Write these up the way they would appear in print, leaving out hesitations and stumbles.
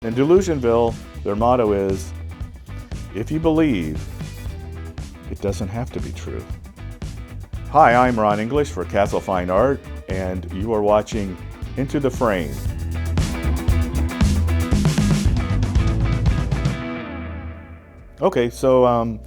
In Delusionville, their motto is, if you believe, it doesn't have to be true. Hi, I'm Ron English for Castle Fine Art, and you are watching Into the Frame. Okay, so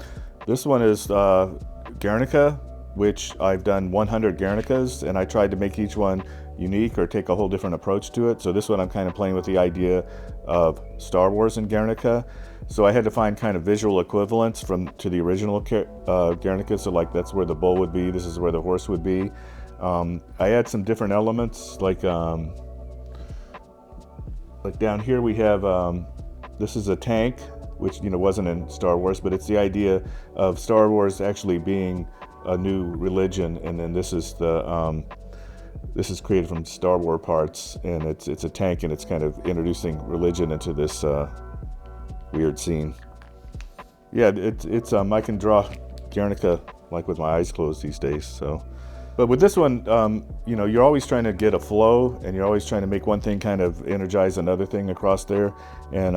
this one is Guernica, which I've done 100 Guernicas, and I tried to make each one unique or take a whole different approach to it. So this one I'm kind of playing with the idea of Star Wars in Guernica. So I had to find kind of visual equivalents to the original Guernica. So like that's where the bull would be, this is where the horse would be. I add some different elements, like down here we have, this is a tank, which wasn't in Star Wars, but it's the idea of Star Wars actually being a new religion, and then this is the this is created from Star Wars parts, and it's a tank, and it's kind of introducing religion into this weird scene. Yeah, it's I can draw Guernica like with my eyes closed these days. So, but with this one, you're always trying to get a flow, and you're always trying to make one thing kind of energize another thing across there, and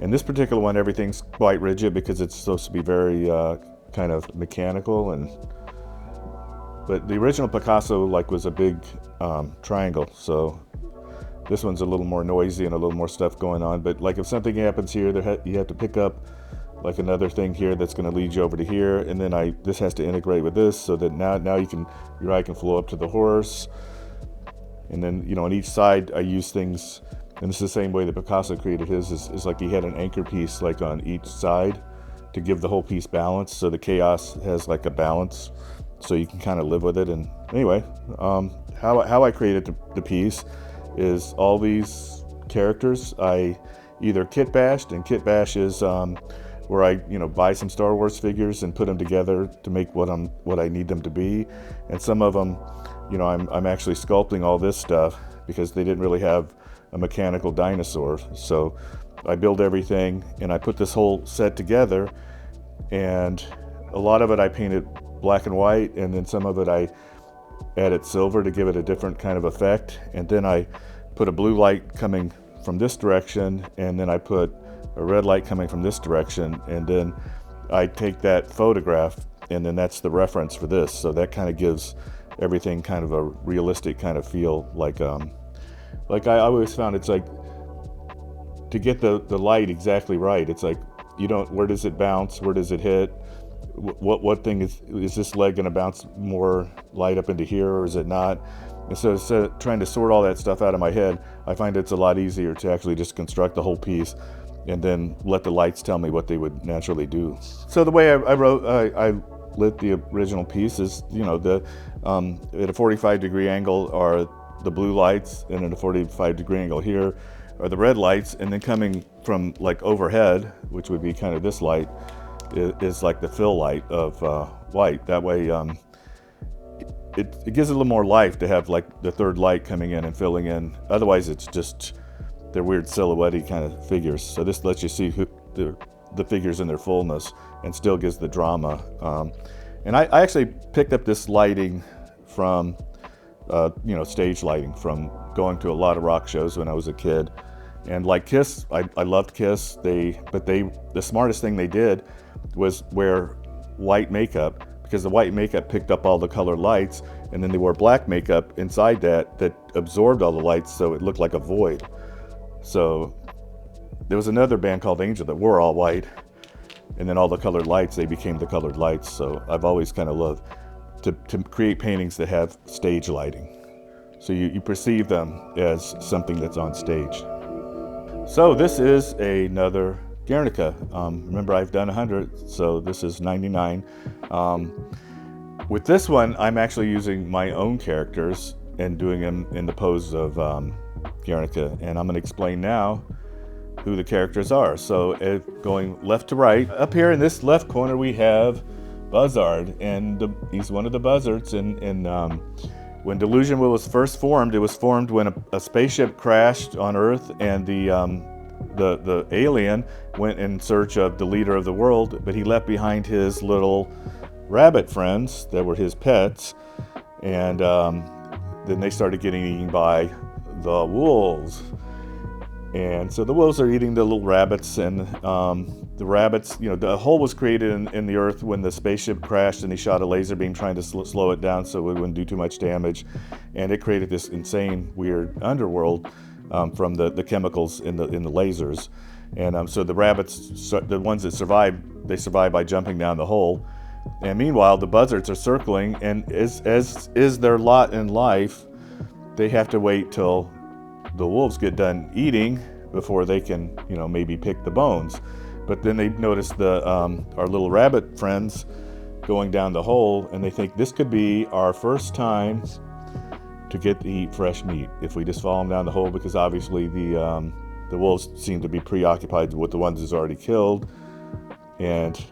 in this particular one, everything's quite rigid because it's supposed to be very kind of mechanical. But the original Picasso was a big triangle, so this one's a little more noisy and a little more stuff going on. But like if something happens here, you have to pick up like another thing here that's going to lead you over to here, and then this has to integrate with this, so that now your eye can flow up to the horse. And then on each side I use things, and this is the same way that Picasso created his, is like he had an anchor piece like on each side to give the whole piece balance, so the chaos has like a balance, so you can kind of live with it. And anyway, how I created the piece is all these characters I either kit bashed, and kit bash is where I buy some Star Wars figures and put them together to make what I need them to be. And some of them, I'm actually sculpting all this stuff because they didn't really have a mechanical dinosaur. So I build everything, and I put this whole set together, and a lot of it I painted black and white, and then some of it I added silver to give it a different kind of effect. And then I put a blue light coming from this direction, and then I put a red light coming from this direction, and then I take that photograph, and then that's the reference for this. So that kind of gives everything kind of a realistic kind of feel. Like I always found, it's like to get the light exactly right, it's like where does it bounce, where does it hit, what thing is this leg going to bounce more light up into here, or is it not? And so instead of trying to sort all that stuff out of my head, I find it's a lot easier to actually just construct the whole piece and then let the lights tell me what they would naturally do. So the way I lit the original piece is, at a 45-degree angle are the blue lights, and at a 45-degree angle here are the red lights, and then coming from like overhead, which would be kind of this light, is like the fill light of white. That way it gives it a little more life to have like the third light coming in and filling in. Otherwise it's just they're weird silhouette-y kind of figures. So this lets you see the figures in their fullness and still gives the drama. And I actually picked up this lighting from stage lighting from going to a lot of rock shows when I was a kid. And like Kiss, I loved Kiss. The smartest thing they did was wear white makeup, because the white makeup picked up all the colored lights, and then they wore black makeup inside that absorbed all the lights, so it looked like a void. So there was another band called Angel that wore all white, and then all the colored lights, they became the colored lights. So I've always kind of loved to create paintings that have stage lighting, so you perceive them as something that's on stage. So this is another Guernica. Remember, I've done 100, so this is 99. With this one, I'm actually using my own characters and doing them in the pose of Guernica, and I'm going to explain now who the characters are. So going left to right, up here in this left corner we have Buzzard, and he's one of the buzzards. And when Delusionville was first formed, it was formed when a spaceship crashed on Earth, and the alien went in search of the leader of the world, but he left behind his little rabbit friends that were his pets, and then they started getting eaten by the wolves. And so the wolves are eating the little rabbits, and the rabbits, the hole was created in the earth when the spaceship crashed, and he shot a laser beam trying to slow it down so it wouldn't do too much damage. And it created this insane, weird underworld from the chemicals in the lasers. And so the rabbits, the ones that survived, they survived by jumping down the hole. And meanwhile, the buzzards are circling, and as is their lot in life, they have to wait till the wolves get done eating before they can, maybe pick the bones. But then they notice our little rabbit friends going down the hole, and they think this could be our first time to get to eat fresh meat if we just follow them down the hole, because obviously the wolves seem to be preoccupied with the ones that's already killed, and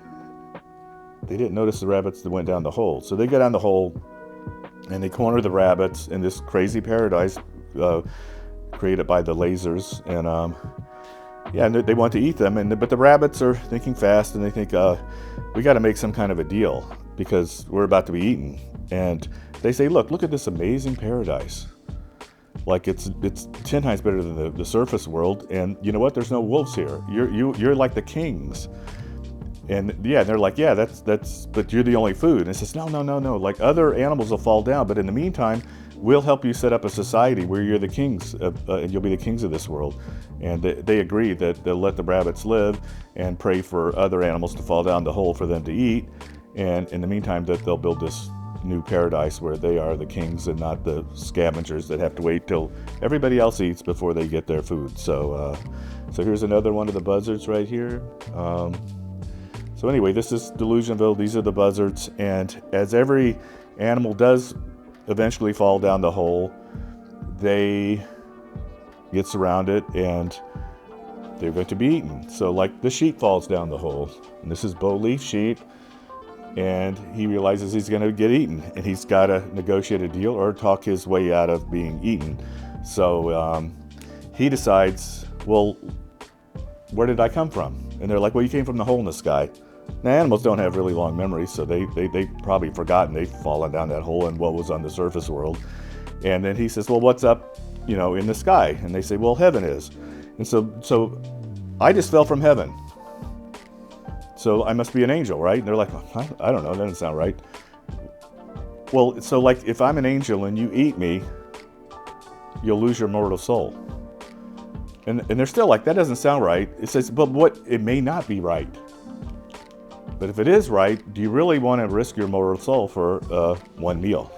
they didn't notice the rabbits that went down the hole. So they go down the hole, and they corner the rabbits in this crazy paradise created by the lasers, and and they want to eat them, but the rabbits are thinking fast, and they think we got to make some kind of a deal because we're about to be eaten. And they say, look at this amazing paradise, like it's 10 times better than the surface world, and you know what, there's no wolves here, you're like the kings. And they're like, that's but you're the only food. And it says, no, like other animals will fall down, but in the meantime, we'll help you set up a society where you're the kings, and you'll be the kings of this world. And they agree that they'll let the rabbits live and pray for other animals to fall down the hole for them to eat. And in the meantime, that they'll build this new paradise where they are the kings and not the scavengers that have to wait till everybody else eats before they get their food. So here's another one of the buzzards right here. So anyway, this is Delusionville. These are the buzzards, and as every animal does eventually fall down the hole, they get surrounded and they're going to be eaten. So like the sheep falls down the hole, and this is Bo Leaf Sheep, and he realizes he's going to get eaten, and he's got to negotiate a deal or talk his way out of being eaten. So he decides, well, where did I come from? And they're like, well, you came from the hole in the sky. Now, animals don't have really long memories, so they probably forgotten they've fallen down that hole and what was on the surface world. And then he says, well, what's up, in the sky? And they say, well, heaven is. And so I just fell from heaven, so I must be an angel, right? And they're like, I don't know, that doesn't sound right. Well, so like if I'm an angel and you eat me, you'll lose your mortal soul. And they're still like, that doesn't sound right. It says, but it may not be right. But if it is right, do you really want to risk your mortal soul for one meal?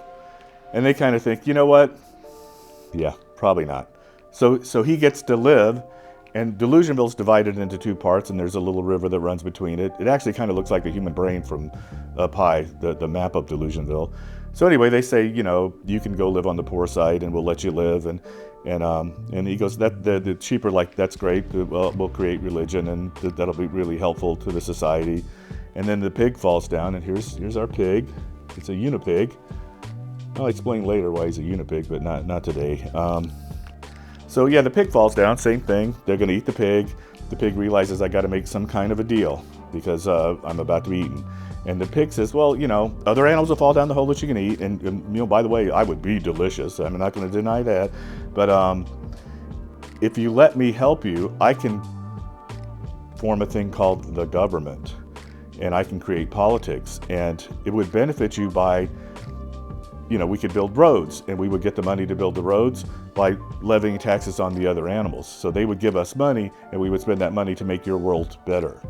And they kind of think, you know what? Yeah, probably not. So he gets to live, and Delusionville's divided into two parts, and there's a little river that runs between it. It actually kind of looks like the human brain from up high, the map of Delusionville. So anyway, they say, you can go live on the poor side, and we'll let you live. And he goes, that the sheep are like, that's great. We'll create religion, and that'll be really helpful to the society. And then the pig falls down, and here's our pig. It's a unipig. I'll explain later why he's a unipig, but not today. So the pig falls down, same thing. They're going to eat the pig. The pig realizes, I got to make some kind of a deal because I'm about to be eaten. And the pig says, well, other animals will fall down the hole that you can eat. And by the way, I would be delicious. I'm not going to deny that. But if you let me help you, I can form a thing called the government. And I can create politics, and it would benefit you by, we could build roads, and we would get the money to build the roads by levying taxes on the other animals. So they would give us money, and we would spend that money to make your world better.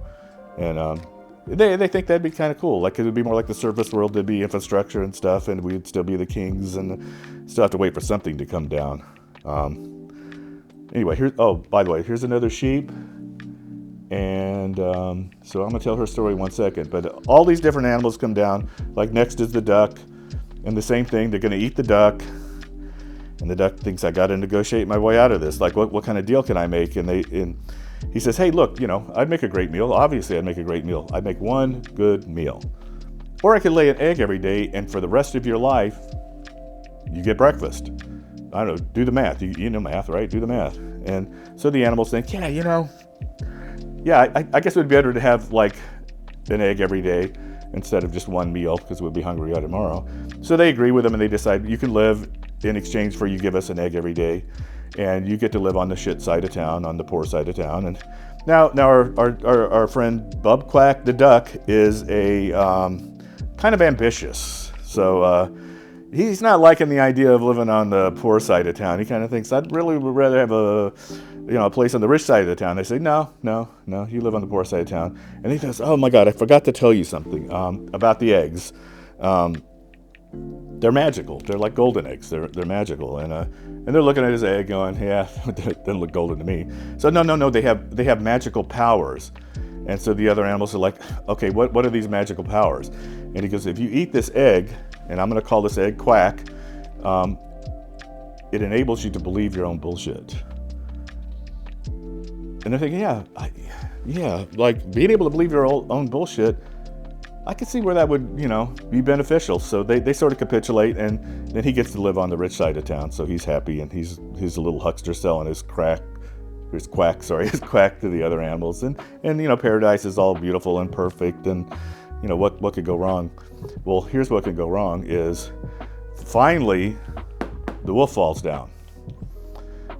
And they think that'd be kind of cool. Like it would be more like the surface world. There'd be infrastructure and stuff, and we'd still be the kings, and still have to wait for something to come down. Anyway, by the way, here's another sheep. And so I'm going to tell her story in 1 second. But all these different animals come down. Like next is the duck. And the same thing, they're going to eat the duck. And the duck thinks, I got to negotiate my way out of this. Like, what kind of deal can I make? And he says, hey, look, I'd make a great meal. Obviously, I'd make a great meal. I'd make one good meal. Or I could lay an egg every day, and for the rest of your life, you get breakfast. I don't know, do the math. You know math, right? Do the math. And so the animals think, I guess it would be better to have like an egg every day instead of just one meal, because we'll be hungry tomorrow. So they agree with them, and they decide you can live in exchange for you give us an egg every day. and you get to live on the shit side of town, on the poor side of town. And now our friend Bub Quack the Duck is a kind of ambitious. So he's not liking the idea of living on the poor side of town. He kind of thinks, I'd really would rather have a place on the rich side of the town. They say, no, you live on the poor side of town. And he goes, oh my God, I forgot to tell you something about the eggs. They're magical. They're like golden eggs. They're magical. And they're looking at his egg going, yeah, it doesn't look golden to me. So no, they have magical powers. And so the other animals are like, okay, what are these magical powers? And he goes, if you eat this egg, and I'm going to call this egg Quack, it enables you to believe your own bullshit. And they're thinking, yeah, like being able to believe your own bullshit, I could see where that would, be beneficial. So they sort of capitulate, and then he gets to live on the rich side of town. So he's happy, and he's a little huckster selling his quack to the other animals. And paradise is all beautiful and perfect, and what could go wrong? Well, here's what could go wrong is finally the wolf falls down.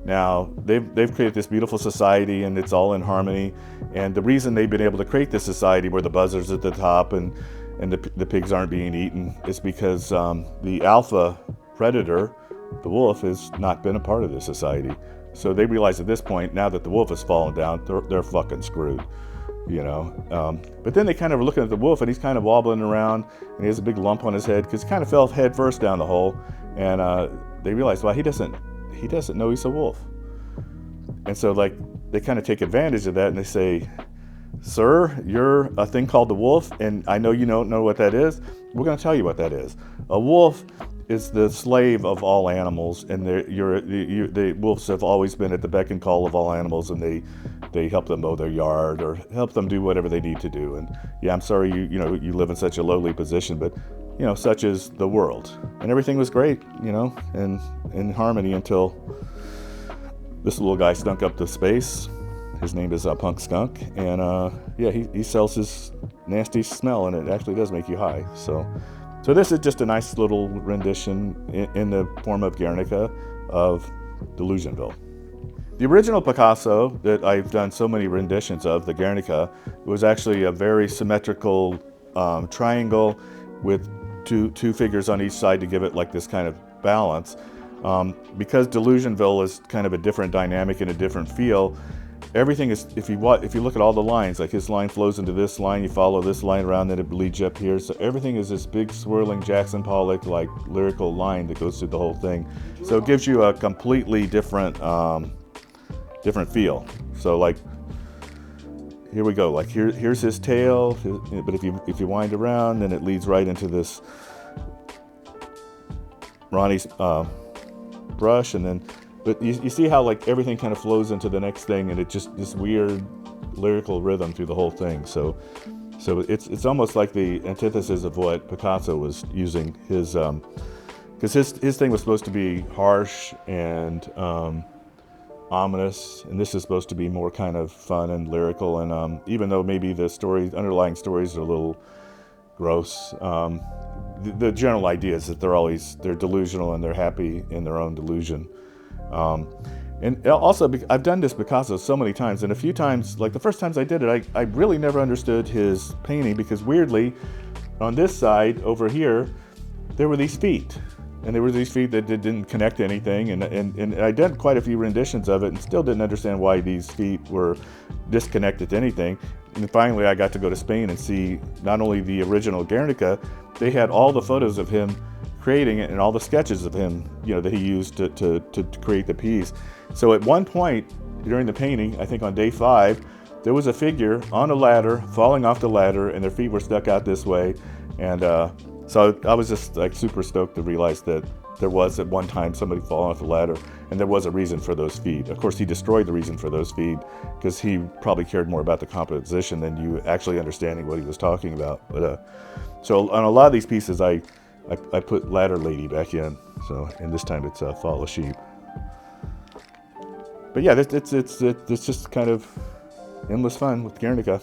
Now, they've created this beautiful society, and it's all in harmony. And the reason they've been able to create this society where the buzzards at the top and the pigs aren't being eaten is because the alpha predator, the wolf, has not been a part of this society. So they realize at this point, now that the wolf has fallen down, they're fucking screwed. But then they kind of are looking at the wolf, and he's kind of wobbling around, and he has a big lump on his head because he kind of fell head first down the hole. And they realize, well, he doesn't know he's a wolf. And so they kind of take advantage of that, and they say, sir, you're a thing called the wolf, and I know you don't know what that is. We're going to tell you what that is. A wolf is the slave of all animals, and the wolves have always been at the beck and call of all animals, and they help them mow their yard or help them do whatever they need to do. And yeah, I'm sorry you live in such a lowly position, but such is the world. And everything was great, and in harmony until this little guy stunk up the space. His name is Punk Skunk, and he sells his nasty smell, and it actually does make you high. So this is just a nice little rendition in the form of Guernica of Delusionville. The original Picasso that I've done so many renditions of, the Guernica, was actually a very symmetrical triangle with two figures on each side to give it like this kind of balance. Because Delusionville is kind of a different dynamic and a different feel, everything is, if you look at all the lines, like his line flows into this line, you follow this line around, then it leads you up here. So everything is this big swirling Jackson Pollock like lyrical line that goes through the whole thing. So it gives you a completely different feel. So like, here we go. Like here's his tail, but if you wind around, then it leads right into this Ronnie's brush, and then. But you see how like everything kind of flows into the next thing, and it just this weird lyrical rhythm through the whole thing. So it's almost like the antithesis of what Picasso was using his, because his thing was supposed to be harsh and ominous, and this is supposed to be more kind of fun and lyrical. And even though maybe the underlying stories are a little gross, the general idea is that they're delusional and they're happy in their own delusion. And also, I've done this Picasso so many times, and a few times, like the first times I did it, I really never understood his painting, because weirdly, on this side over here, there were these feet. And there were these feet that didn't connect to anything, and I did quite a few renditions of it and still didn't understand why these feet were disconnected to anything. And finally, I got to go to Spain and see not only the original Guernica, they had all the photos of him creating it and all the sketches of him, that he used to create the piece. So at one point during the painting, I think on day 5, there was a figure on a ladder falling off the ladder, and their feet were stuck out this way. And so I was just like super stoked to realize that there was at one time somebody falling off the ladder, and there was a reason for those feet. Of course, he destroyed the reason for those feet because he probably cared more about the composition than you actually understanding what he was talking about. But so on a lot of these pieces, I put Ladder Lady back in, and this time it's Fall of Sheep. But yeah, it's just kind of endless fun with Guernica.